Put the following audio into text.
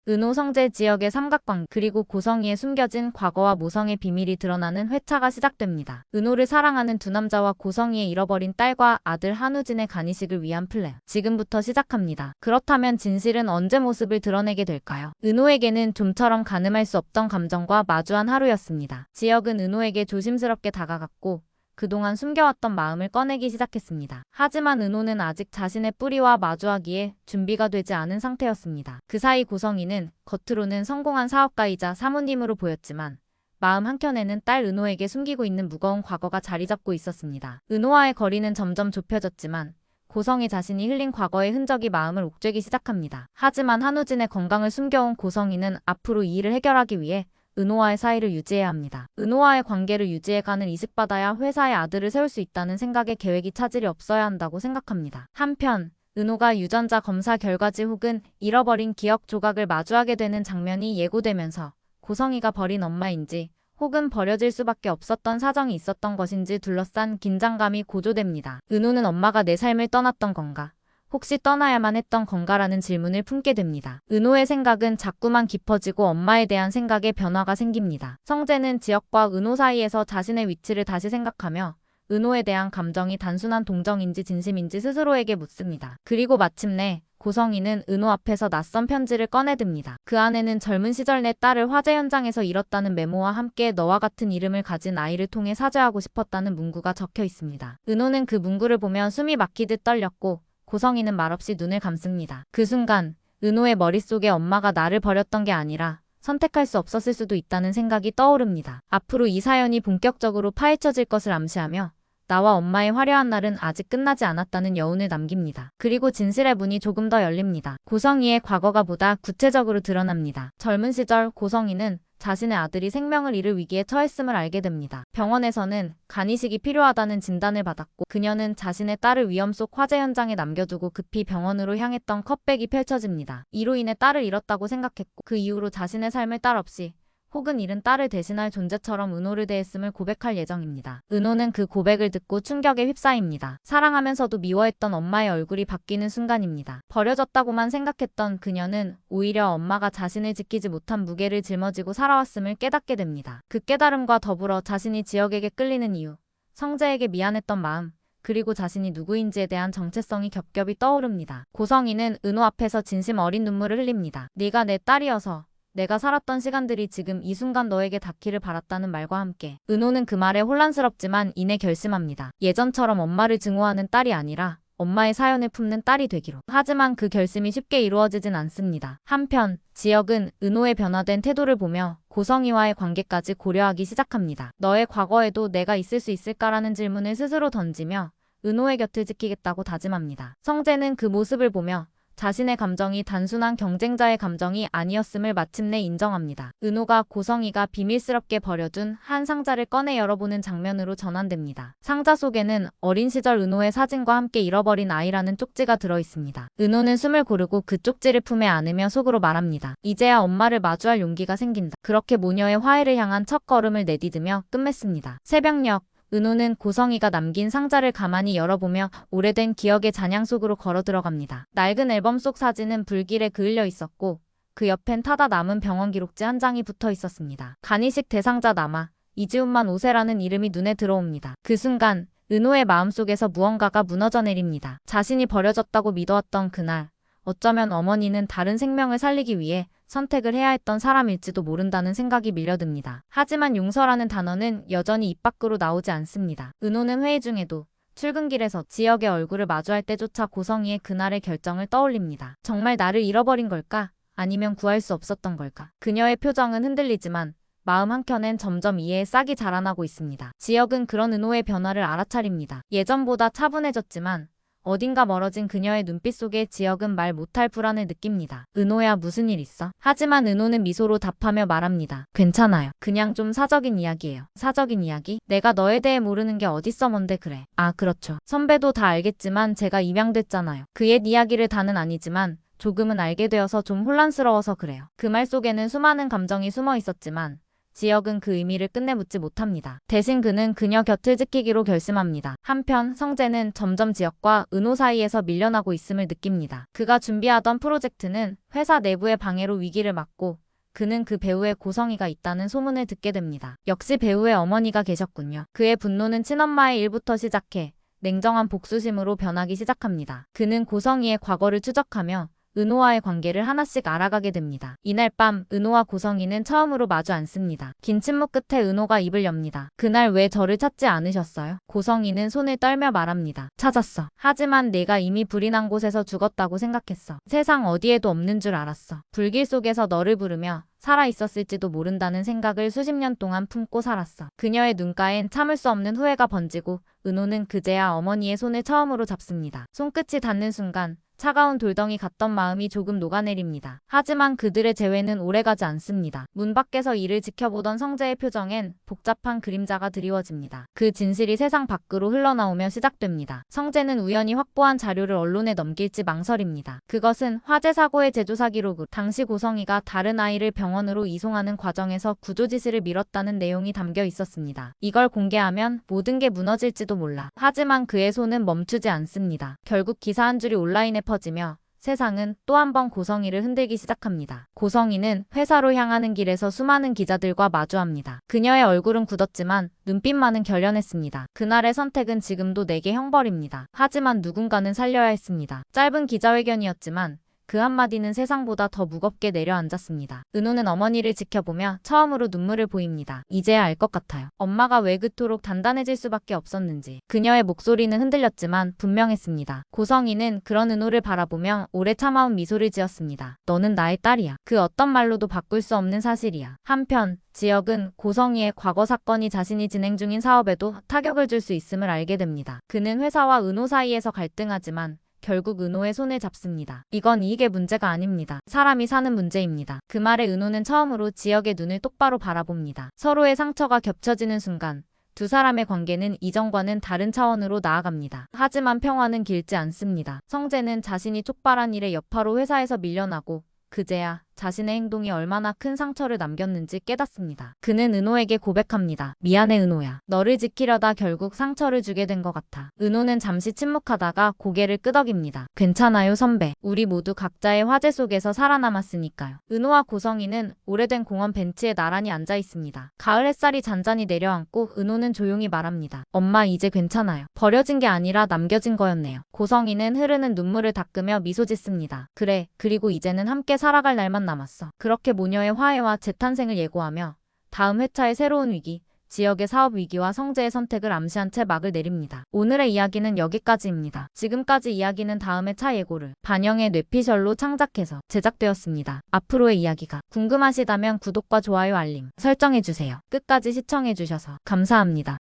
은호 성재 지역의 삼각관 그리고 고성이의 숨겨진 과거와 모성의 비밀이 드러나는 회차가 시작됩니다. 은호를 사랑하는 두 남자와 고성이의 잃어버린 딸과 아들 한우진의 간이식을 위한 플랜. 지금부터 시작합니다. 그렇다면 진실은 언제 모습을 드러내게 될까요? 은호에게는 좀처럼 가늠할 수 없던 감정과 마주한 하루였습니다. 지역은 은호에게 조심스럽게 다가갔고 그동안 숨겨왔던 마음을 꺼내기 시작했습니다. 하지만 은호는 아직 자신의 뿌리와 마주하기에 준비가 되지 않은 상태였습니다. 그 사이 고성이는 겉으로는 성공한 사업가이자 사모님으로 보였지만 마음 한켠에는 딸 은호에게 숨기고 있는 무거운 과거가 자리 잡고 있었습니다. 은호와의 거리는 점점 좁혀졌지만 고성이 자신이 흘린 과거의 흔적이 마음을 옥죄기 시작합니다. 하지만 한우진의 건강을 숨겨온 고성이는 앞으로 이 일을 해결하기 위해 은호와의 사이를 유지해야 합니다. 은호와의 관계를 유지해가는 이직받아야 회사에 아들을 세울 수 있다는 생각에 계획이 차질이 없어야 한다고 생각합니다. 한편 은호가 유전자 검사 결과지 혹은 잃어버린 기억 조각을 마주하게 되는 장면이 예고되면서 고성이가 버린 엄마인지 혹은 버려질 수밖에 없었던 사정이 있었던 것인지 둘러싼 긴장감이 고조됩니다. 은호는 엄마가 내 삶을 떠났던 건가? 혹시 떠나야만 했던 건가라는 질문을 품게 됩니다. 은호의 생각은 자꾸만 깊어지고 엄마에 대한 생각에 변화가 생깁니다. 성재는 지역과 은호 사이에서 자신의 위치를 다시 생각하며 은호에 대한 감정이 단순한 동정인지 진심인지 스스로에게 묻습니다. 그리고 마침내 고성이는 은호 앞에서 낯선 편지를 꺼내듭니다. 그 안에는 젊은 시절 내 딸을 화재 현장에서 잃었다는 메모와 함께 너와 같은 이름을 가진 아이를 통해 사죄하고 싶었다는 문구가 적혀 있습니다. 은호는 그 문구를 보며 숨이 막히듯 떨렸고 고성이는 말없이 눈을 감습니다. 그 순간 은호의 머릿속에 엄마가 나를 버렸던 게 아니라 선택할 수 없었을 수도 있다는 생각이 떠오릅니다. 앞으로 이 사연이 본격적으로 파헤쳐질 것을 암시하며 나와 엄마의 화려한 날은 아직 끝나지 않았다는 여운을 남깁니다. 그리고 진실의 문이 조금 더 열립니다. 고성이의 과거가 보다 구체적으로 드러납니다. 젊은 시절 고성이는 자신의 아들이 생명을 잃을 위기에 처했음을 알게 됩니다. 병원에서는 간이식이 필요하다는 진단을 받았고 그녀는 자신의 딸을 위험 속 화재 현장에 남겨두고 급히 병원으로 향했던 컷백이 펼쳐집니다. 이로 인해 딸을 잃었다고 생각했고 그 이후로 자신의 삶을 딸 없이 혹은 잃은 딸을 대신할 존재처럼 은호를 대했음을 고백할 예정입니다. 은호는 그 고백을 듣고 충격에 휩싸입니다. 사랑하면서도 미워했던 엄마의 얼굴이 바뀌는 순간입니다. 버려졌다고만 생각했던 그녀는 오히려 엄마가 자신을 지키지 못한 무게를 짊어지고 살아왔음을 깨닫게 됩니다. 그 깨달음과 더불어 자신이 지역에게 끌리는 이유, 성재에게 미안했던 마음, 그리고 자신이 누구인지에 대한 정체성이 겹겹이 떠오릅니다. 고성이는 은호 앞에서 진심 어린 눈물을 흘립니다. 네가 내 딸이어서 내가 살았던 시간들이 지금 이 순간 너에게 닿기를 바랐다는 말과 함께 은호는 그 말에 혼란스럽지만 이내 결심합니다. 예전처럼 엄마를 증오하는 딸이 아니라 엄마의 사연을 품는 딸이 되기로. 하지만 그 결심이 쉽게 이루어지진 않습니다. 한편 지역은 은호의 변화된 태도를 보며 고성이와의 관계까지 고려하기 시작합니다. 너의 과거에도 내가 있을 수 있을까라는 질문을 스스로 던지며 은호의 곁을 지키겠다고 다짐합니다. 성재는 그 모습을 보며 자신의 감정이 단순한 경쟁자의 감정이 아니었음을 마침내 인정합니다. 은호가 고성이가 비밀스럽게 버려둔 한 상자를 꺼내 열어보는 장면으로 전환됩니다. 상자 속에는 어린 시절 은호의 사진과 함께 잃어버린 아이라는 쪽지가 들어있습니다. 은호는 숨을 고르고 그 쪽지를 품에 안으며 속으로 말합니다. 이제야 엄마를 마주할 용기가 생긴다. 그렇게 모녀의 화해를 향한 첫 걸음을 내디디며 끝맺습니다. 새벽녘 은호는 고성이가 남긴 상자를 가만히 열어보며 오래된 기억의 잔향 속으로 걸어 들어갑니다. 낡은 앨범 속 사진은 불길에 그을려 있었고 그 옆엔 타다 남은 병원 기록지 한 장이 붙어 있었습니다. 간이식 대상자 남아 이지훈만 5세라는 이름이 눈에 들어옵니다. 그 순간 은호의 마음속에서 무언가가 무너져 내립니다. 자신이 버려졌다고 믿어왔던 그날 어쩌면 어머니는 다른 생명을 살리기 위해 선택을 해야 했던 사람일지도 모른다는 생각이 밀려듭니다. 하지만 용서라는 단어는 여전히 입 밖으로 나오지 않습니다. 은호는 회의 중에도 출근길에서 지역의 얼굴을 마주할 때조차 고성이의 그날의 결정을 떠올립니다. 정말 나를 잃어버린 걸까? 아니면 구할 수 없었던 걸까? 그녀의 표정은 흔들리지만 마음 한켠엔 점점 이해의 싹이 자라나고 있습니다. 지역은 그런 은호의 변화를 알아차립니다. 예전보다 차분해졌지만 어딘가 멀어진 그녀의 눈빛 속에 지역은 말 못할 불안을 느낍니다. 은호야 무슨 일 있어? 하지만 은호는 미소로 답하며 말합니다. 괜찮아요. 그냥 좀 사적인 이야기예요. 사적인 이야기? 내가 너에 대해 모르는 게 어딨어 뭔데 그래. 아 그렇죠. 선배도 다 알겠지만 제가 입양됐잖아요. 그 옛 이야기를 다는 아니지만 조금은 알게 되어서 좀 혼란스러워서 그래요. 그 말 속에는 수많은 감정이 숨어 있었지만 지혁은 그 의미를 끝내 묻지 못합니다. 대신 그는 그녀 곁을 지키기로 결심합니다. 한편 성재는 점점 지혁과 은호 사이에서 밀려나고 있음을 느낍니다. 그가 준비하던 프로젝트는 회사 내부의 방해로 위기를 맞고 그는 그 배우의 고성희가 있다는 소문을 듣게 됩니다. 역시 배우의 어머니가 계셨군요. 그의 분노는 친엄마의 일부터 시작해 냉정한 복수심으로 변하기 시작합니다. 그는 고성희의 과거를 추적하며 은호와의 관계를 하나씩 알아가게 됩니다. 이날 밤 은호와 고성희는 처음으로 마주 앉습니다. 긴 침묵 끝에 은호가 입을 엽니다. 그날 왜 저를 찾지 않으셨어요? 고성희는 손을 떨며 말합니다. 찾았어. 하지만 내가 이미 불이 난 곳에서 죽었다고 생각했어. 세상 어디에도 없는 줄 알았어. 불길 속에서 너를 부르며 살아있었을지도 모른다는 생각을 수십 년 동안 품고 살았어. 그녀의 눈가엔 참을 수 없는 후회가 번지고 은호는 그제야 어머니의 손을 처음으로 잡습니다. 손끝이 닿는 순간 차가운 돌덩이 같던 마음이 조금 녹아내립니다. 하지만 그들의 재회는 오래가지 않습니다. 문 밖에서 이를 지켜보던 성재의 표정엔 복잡한 그림자가 드리워집니다. 그 진실이 세상 밖으로 흘러나오며 시작됩니다. 성재는 우연히 확보한 자료를 언론에 넘길지 망설입니다. 그것은 화재 사고의 제조사 기록으로 당시 고성희가 다른 아이를 병원으로 이송하는 과정에서 구조지시를 미뤘다는 내용이 담겨 있었습니다. 이걸 공개하면 모든 게 무너질지도 몰라. 하지만 그의 손은 멈추지 않습니다. 결국 기사 한 줄이 온라인에 퍼지며 세상은 또 한 번 고성희를 흔들기 시작합니다. 고성희는 회사로 향하는 길에서 수많은 기자들과 마주합니다. 그녀의 얼굴은 굳었지만 눈빛만은 결연했습니다. 그날의 선택은 지금도 내게 형벌입니다. 하지만 누군가는 살려야 했습니다. 짧은 기자회견이었지만 그 한마디는 세상보다 더 무겁게 내려앉았습니다. 은호는 어머니를 지켜보며 처음으로 눈물을 보입니다. 이제야 알 것 같아요. 엄마가 왜 그토록 단단해질 수밖에 없었는지. 그녀의 목소리는 흔들렸지만 분명했습니다. 고성희는 그런 은호를 바라보며 오래 참아온 미소를 지었습니다. 너는 나의 딸이야. 그 어떤 말로도 바꿀 수 없는 사실이야. 한편 지혁은 고성희의 과거 사건이 자신이 진행 중인 사업에도 타격을 줄 수 있음을 알게 됩니다. 그는 회사와 은호 사이에서 갈등하지만 결국 은호의 손을 잡습니다. 이건 이익의 문제가 아닙니다. 사람이 사는 문제입니다. 그 말에 은호는 처음으로 지혁의 눈을 똑바로 바라봅니다. 서로의 상처가 겹쳐지는 순간 두 사람의 관계는 이전과는 다른 차원으로 나아갑니다. 하지만 평화는 길지 않습니다. 성재는 자신이 촉발한 일의 여파로 회사에서 밀려나고 그제야 자신의 행동이 얼마나 큰 상처를 남겼는지 깨닫습니다. 그는 은호에게 고백합니다. 미안해 은호야. 너를 지키려다 결국 상처를 주게 된 것 같아. 은호는 잠시 침묵하다가 고개를 끄덕입니다. 괜찮아요 선배. 우리 모두 각자의 화재 속에서 살아남았으니까요. 은호와 고성희는 오래된 공원 벤치에 나란히 앉아 있습니다. 가을 햇살이 잔잔히 내려앉고 은호는 조용히 말합니다. 엄마 이제 괜찮아요. 버려진 게 아니라 남겨진 거였네요. 고성희는 흐르는 눈물을 닦으며 미소 짓습니다. 그래, 그리고 이제는 함께 살아갈 날만 남았어. 그렇게 모녀의 화해와 재탄생을 예고하며 다음 회차의 새로운 위기, 지역의 사업 위기와 성재의 선택을 암시한 채 막을 내립니다. 오늘의 이야기는 여기까지입니다. 지금까지 이야기는 다음 회차 예고를 반영의 뇌피셜로 창작해서 제작되었습니다. 앞으로의 이야기가 궁금하시다면 구독과 좋아요 알림 설정해주세요. 끝까지 시청해주셔서 감사합니다.